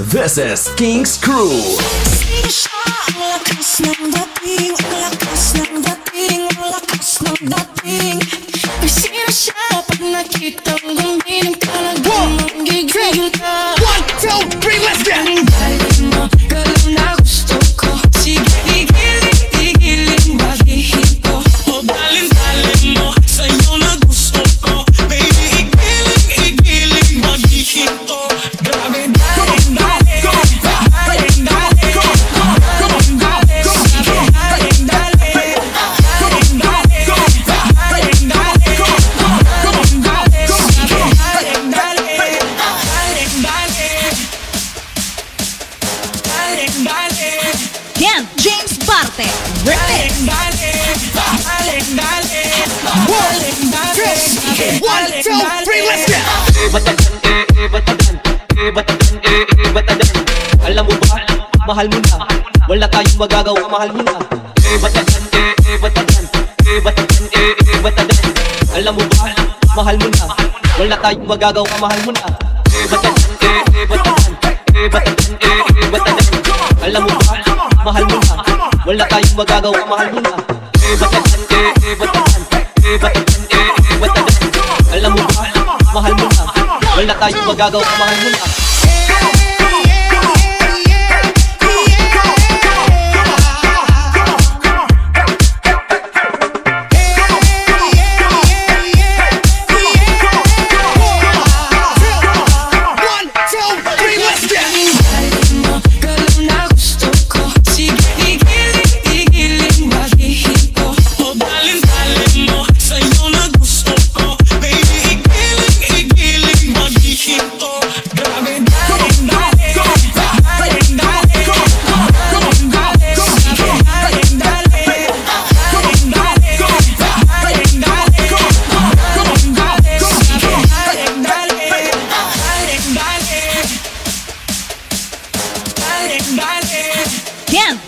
This is King's Crew. Sige siya, ang lakas ng dating, ang lakas ng dating, ang lakas ng dating. Ay sino siya, pag nakitang gumiling ka na gumagigil ka. 1, 2, 3, let's get! Galing mo, galing na gusto ko. Sige, igiling, bagihin ko. O galing mo, sa'yo na gusto ko. Baby, igiling, bagihin ko. Grabe, James Barte, remix. 1, 2, 3, let's get! Batagan. Alam mo ba, mahal mo na. Wala tayong magagawa, mahal mo na. Batagan. Alam mo ba, mahal mo na. Wala tayong magagawa, mahal mo na. Batagan. Alam mo ba, mahal mo na. Wala tayong magagawa, mahal mo na. Batagan. Alam mo ba, mahal mo na. Wala tayong magagawa, mahal mo na.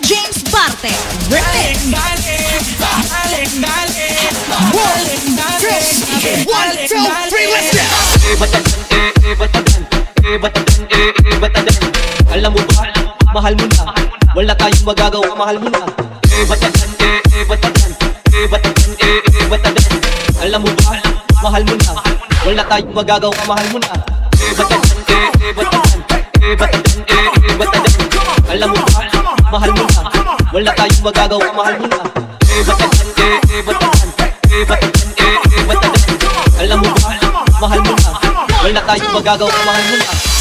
James Barte, remix. 1, 2, 3, let's get! Batagan. Alam mo ba, mahal mo na. Wala tayong magagawa, mahal mo na. Batagan. Alam mo ba, mahal mo na. Wala tayong magagawa, mahal mo na. Batagan. Alam mo ba, mahal mo na. Wala tayong magagawa, mahal mo na. Batagan. Alam mo ba, mahal mo na. Wala tayong magagawa, mahal mo na.